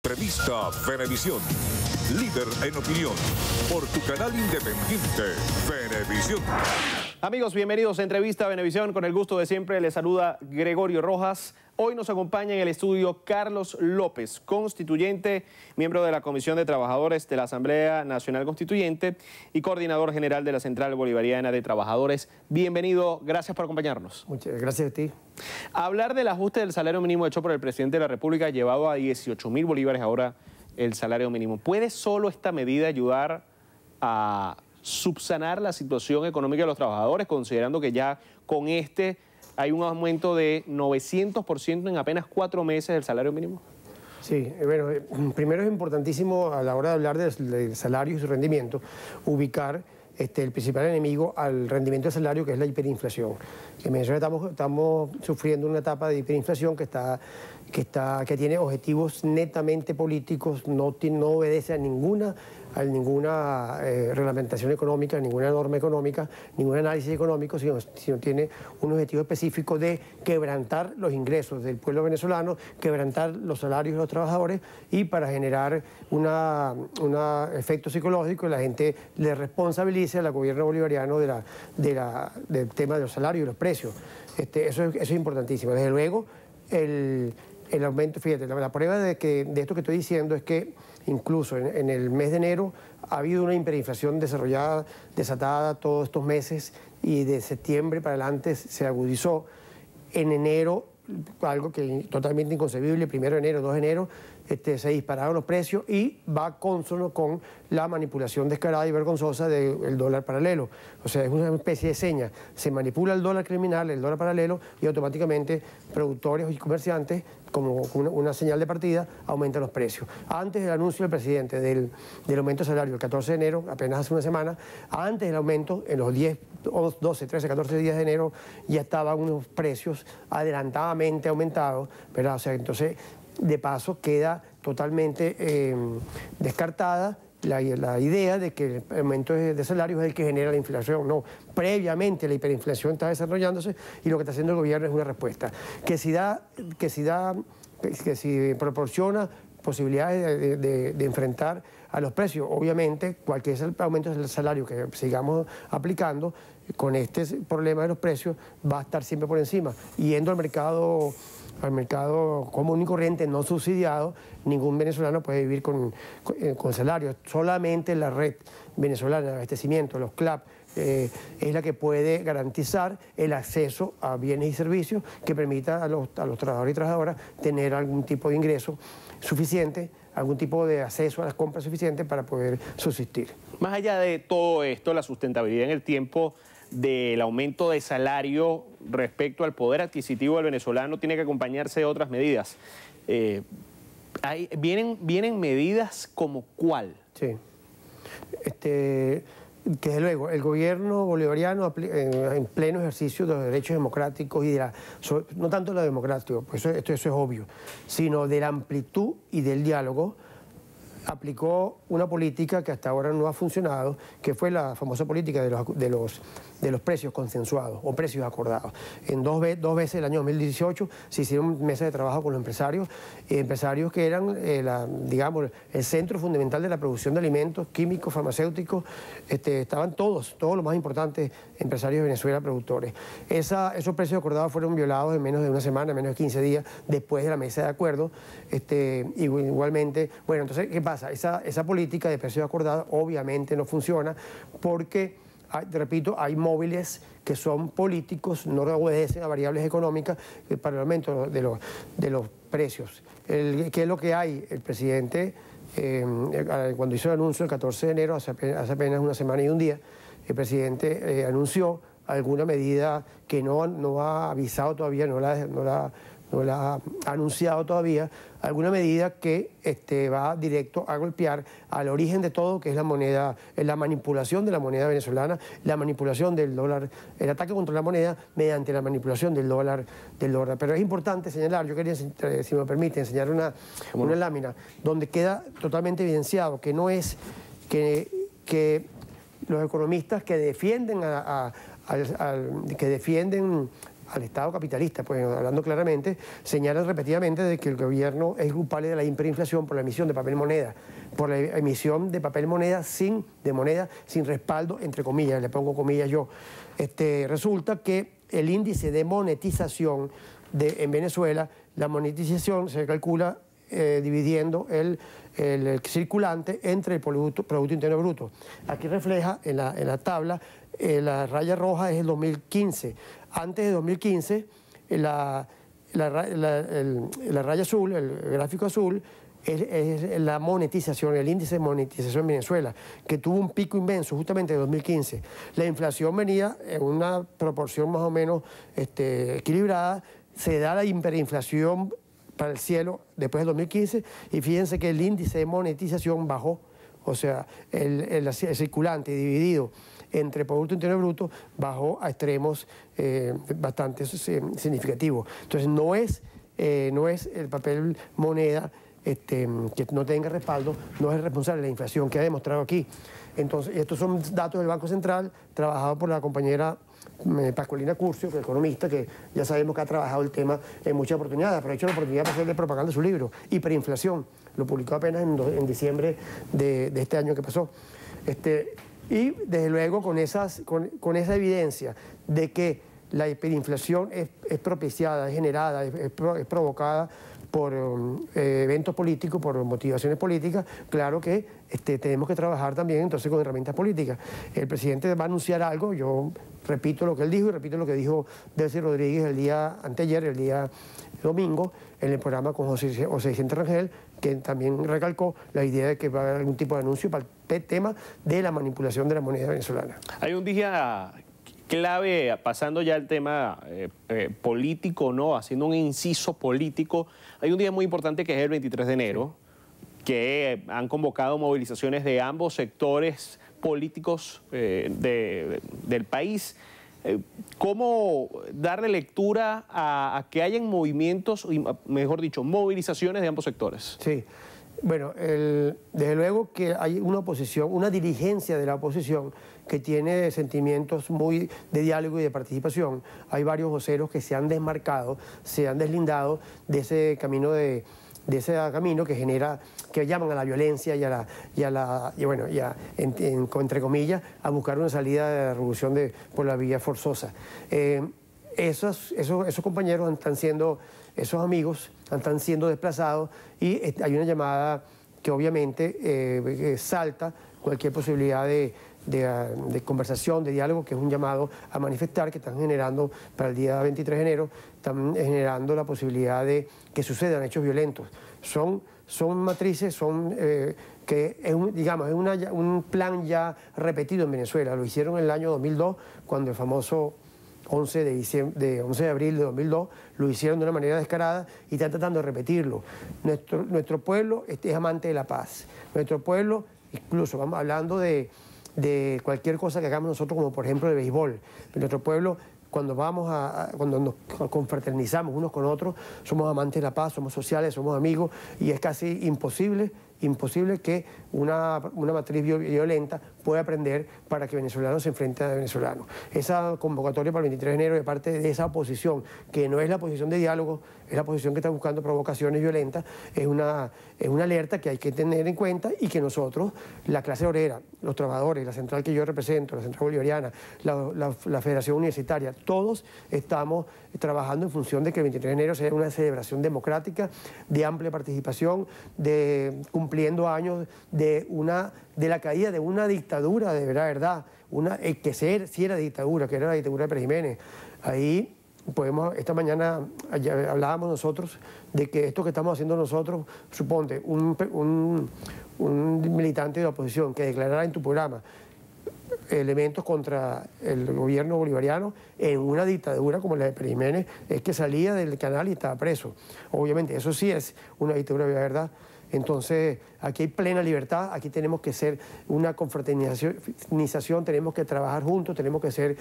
Entrevista Venevisión. Líder en opinión. Por tu canal independiente, Venevisión. Amigos, bienvenidos a Entrevista Venevisión. Con el gusto de siempre les saluda Gregorio Rojas. Hoy nos acompaña en el estudio Carlos López, constituyente, miembro de la Comisión de Trabajadores de la Asamblea Nacional Constituyente y coordinador general de la Central Bolivariana de Trabajadores. Bienvenido, gracias por acompañarnos. Muchas gracias a ti. Hablar del ajuste del salario mínimo hecho por el presidente de la República, llevado a 18.000 bolívares ahora el salario mínimo. ¿Puede solo esta medida ayudar a subsanar la situación económica de los trabajadores, considerando que ya con hay un aumento de 900% en apenas 4 meses del salario mínimo? Sí, bueno, primero es importantísimo a la hora de hablar del salario y su rendimiento, ubicar el principal enemigo al rendimiento del salario, que es la hiperinflación. En Venezuela estamos sufriendo una etapa de hiperinflación que tiene objetivos netamente políticos, no obedece a ninguna reglamentación económica, ninguna norma económica, ningún análisis económico, sino tiene un objetivo específico de quebrantar los ingresos del pueblo venezolano, quebrantar los salarios de los trabajadores y para generar un efecto psicológico y la gente le responsabilice al gobierno bolivariano del tema de los salarios y los precios. Eso es importantísimo. Desde luego, el aumento, fíjate, la prueba de esto que estoy diciendo es que incluso en el mes de enero ha habido una hiperinflación desatada todos estos meses y de septiembre para adelante se agudizó. En enero, algo que totalmente inconcebible, 1 de enero, 2 de enero, se dispararon los precios y va consono con la manipulación descarada y vergonzosa del dólar paralelo. O sea, es una especie de seña. Se manipula el dólar criminal, el dólar paralelo, y automáticamente productores y comerciantes, como una señal de partida, aumentan los precios. Antes del anuncio del presidente del aumento de salario el 14 de enero, apenas hace una semana, antes del aumento, en los 10, 12, 13, 14 días de enero, ya estaban unos precios adelantadamente aumentados, ¿verdad? O sea, entonces, de paso, queda totalmente descartada la idea de que el aumento de salarios es el que genera la inflación. No, previamente la hiperinflación está desarrollándose y lo que está haciendo el gobierno es una respuesta que si proporciona posibilidades de enfrentar a los precios. Obviamente, cualquier aumento del salario que sigamos aplicando, con este problema de los precios, va a estar siempre por encima. Yendo al mercado común y corriente, no subsidiado, ningún venezolano puede vivir con salarios. Solamente la red venezolana de abastecimiento, los CLAP, es la que puede garantizar el acceso a bienes y servicios que permita a los trabajadores y trabajadoras tener algún tipo de ingreso suficiente, algún tipo de acceso a las compras suficientes para poder subsistir. Más allá de todo esto, la sustentabilidad en el tiempo del aumento de salario respecto al poder adquisitivo del venezolano tiene que acompañarse de otras medidas. ¿Vienen medidas como cuál? Sí. Desde luego, el gobierno bolivariano en pleno ejercicio de los derechos democráticos y no tanto de lo democrático, pues eso es obvio, sino de la amplitud y del diálogo, aplicó una política que hasta ahora no ha funcionado, que fue la famosa política de los precios consensuados o precios acordados. En dos veces el año 2018 se hicieron mesas de trabajo con los empresarios que eran, digamos, el centro fundamental de la producción de alimentos, químicos, farmacéuticos. Estaban todos los más importantes empresarios de Venezuela, productores. Esos precios acordados fueron violados en menos de una semana, menos de 15 días después de la mesa de acuerdo. Igualmente, bueno, entonces, ¿qué pasa? Esa política de precios acordados obviamente no funciona porque, repito, hay móviles que son políticos, no obedecen a variables económicas para el aumento de los precios. ¿Qué es lo que hay? El presidente, cuando hizo el anuncio el 14 de enero, hace apenas una semana y un día, el presidente anunció alguna medida que no ha avisado todavía, no la ha anunciado todavía, alguna medida que va directo a golpear al origen de todo, que es la manipulación de la moneda venezolana, la manipulación del dólar, el ataque contra la moneda mediante la manipulación del dólar. Pero es importante señalar, yo quería, si me permite, enseñar una lámina donde queda totalmente evidenciado que no es que los economistas que defienden al Estado capitalista, pues hablando claramente, señalan repetidamente de que el gobierno es culpable de la hiperinflación por la emisión de papel moneda, por la emisión de papel moneda sin respaldo, entre comillas, le pongo comillas yo. Resulta que el índice de monetización en Venezuela, la monetización se calcula dividiendo el circulante entre el Producto Interno Bruto. Aquí refleja en la tabla, la raya roja es el 2015. Antes de 2015, la raya azul, el gráfico azul, es la monetización, el índice de monetización en Venezuela, que tuvo un pico inmenso justamente en 2015. La inflación venía en una proporción más o menos equilibrada, se da la hiperinflación para el cielo después del 2015 y fíjense que el índice de monetización bajó, o sea, el circulante dividido entre Producto Interno Bruto bajó a extremos bastante significativos. Entonces no es el papel moneda que no tenga respaldo, no es el responsable de la inflación que ha demostrado aquí. Entonces, estos son datos del Banco Central, trabajados por la compañera Pascualina Curcio, que es economista, que ya sabemos que ha trabajado el tema en muchas oportunidades, pero ha hecho la oportunidad para hacerle propaganda de su libro, Hiperinflación, lo publicó apenas en diciembre de este año que pasó. Y desde luego con esa evidencia de que la hiperinflación es propiciada, es generada, es provocada por eventos políticos, por motivaciones políticas, claro que tenemos que trabajar también entonces con herramientas políticas. El presidente va a anunciar algo, yo repito lo que él dijo y repito lo que dijo Delcy Rodríguez el día anteayer, el día domingo, en el programa con José Vicente Rangel, que también recalcó la idea de que va a haber algún tipo de anuncio para el tema de la manipulación de la moneda venezolana. Hay un día clave, pasando ya al tema político, ¿no? Haciendo un inciso político, hay un día muy importante que es el 23 de enero, que han convocado movilizaciones de ambos sectores políticos del país. ¿Cómo darle lectura a que hayan movimientos, mejor dicho, movilizaciones de ambos sectores? Sí. Bueno, desde luego que hay una oposición, una dirigencia de la oposición que tiene sentimientos muy de diálogo y de participación. Hay varios voceros que se han desmarcado, se han deslindado de ese camino que genera, que llaman a la violencia entre comillas, a buscar una salida de la revolución por la vía forzosa. Esos compañeros esos amigos están siendo desplazados y hay una llamada que obviamente salta cualquier posibilidad de conversación, de diálogo, que es un llamado a manifestar, que están generando para el día 23 de enero, están generando la posibilidad de que sucedan hechos violentos. Son matrices, que es un plan ya repetido en Venezuela. Lo hicieron en el año 2002, cuando el famoso 11 de abril de 2002, lo hicieron de una manera descarada y están tratando de repetirlo. Nuestro pueblo es amante de la paz. Nuestro pueblo, incluso vamos hablando de cualquier cosa que hagamos nosotros, como por ejemplo el béisbol. Nuestro pueblo, cuando nos confraternizamos unos con otros, somos amantes de la paz, somos sociales, somos amigos, y es casi imposible que una matriz violenta pueda aprender para que venezolanos se enfrenten a venezolanos. Esa convocatoria para el 23 de enero de parte de esa oposición, que no es la oposición de diálogo, es la oposición que está buscando provocaciones violentas, es una alerta que hay que tener en cuenta y que nosotros, la clase obrera, los trabajadores, la central que yo represento, la central bolivariana, la Federación Universitaria, todos estamos trabajando en función de que el 23 de enero sea una celebración democrática, de amplia participación, cumpliendo años de la caída de una dictadura de verdad, que sí era dictadura, que era la dictadura de Pérez Jiménez. Ahí esta mañana hablábamos nosotros de que esto que estamos haciendo nosotros, suponte, un militante de la oposición que declarara en tu programa elementos contra el gobierno bolivariano en una dictadura como la de Pérez Jiménez, es que salía del canal y estaba preso. Obviamente, eso sí es una dictadura de verdad. Entonces, aquí hay plena libertad, aquí tenemos que ser una confraternización, tenemos que trabajar juntos, tenemos que ser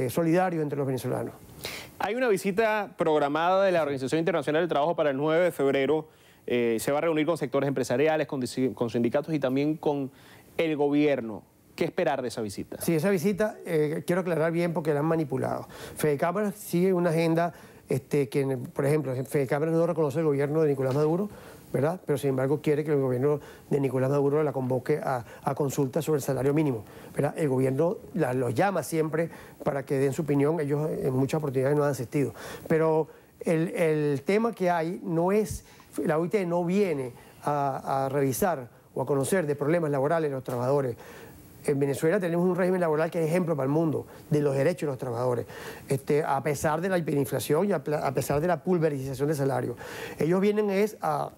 solidarios entre los venezolanos. Hay una visita programada de la Organización Internacional del Trabajo para el 9 de febrero. Se va a reunir con sectores empresariales, con sindicatos y también con el gobierno. ¿Qué esperar de esa visita? Sí, esa visita, quiero aclarar bien porque la han manipulado. Fede Cámaras sigue una agenda que, por ejemplo, Fede Cámaras no reconoce el gobierno de Nicolás Maduro, ¿verdad? Pero sin embargo quiere que el gobierno de Nicolás Maduro la convoque a consulta sobre el salario mínimo, ¿verdad? El gobierno los llama siempre para que den su opinión, ellos en muchas oportunidades no han asistido. Pero el tema que hay no es, la OIT no viene a revisar o a conocer de problemas laborales de los trabajadores. En Venezuela tenemos un régimen laboral que es ejemplo para el mundo de los derechos de los trabajadores, a pesar de la hiperinflación y a pesar de la pulverización de salarios. Ellos vienen a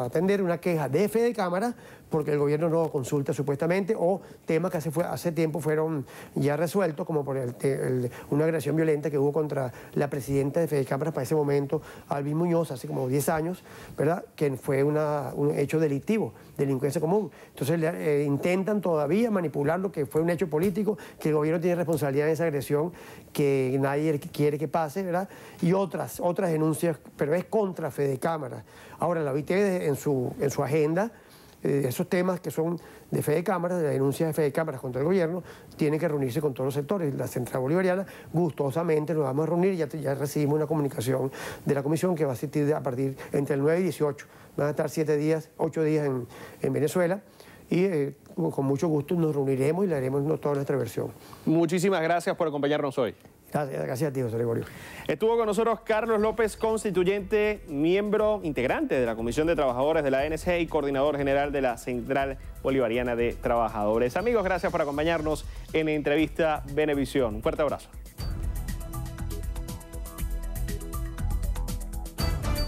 atender una queja de Fede Cámaras porque el gobierno no consulta supuestamente, o temas que hace tiempo fueron ya resueltos, como por una agresión violenta que hubo contra la presidenta de Fede Cámaras para ese momento, Alvis Muñoz, hace como 10 años, ¿verdad? Que fue un hecho delictivo, delincuencia común. Entonces intentan todavía manipular lo que fue un hecho político, que el gobierno tiene responsabilidad en esa agresión, que nadie quiere que pase, ¿verdad? Y otras denuncias, pero es contra Fede Cámaras. Ahora, la OIT en su agenda, esos temas que son de Fede Cámaras, de la denuncia de Fede Cámaras contra el gobierno, tiene que reunirse con todos los sectores. La Central Bolivariana, gustosamente nos vamos a reunir, ya recibimos una comunicación de la comisión que va a asistir a partir entre el 9 y 18. Van a estar 8 días en Venezuela, y con mucho gusto nos reuniremos y le haremos toda nuestra versión. Muchísimas gracias por acompañarnos hoy. Gracias a ti, José Gregorio. Estuvo con nosotros Carlos López, constituyente, miembro integrante de la Comisión de Trabajadores de la ANC y coordinador general de la Central Bolivariana de Trabajadores. Amigos, gracias por acompañarnos en Entrevista Venevisión. Un fuerte abrazo.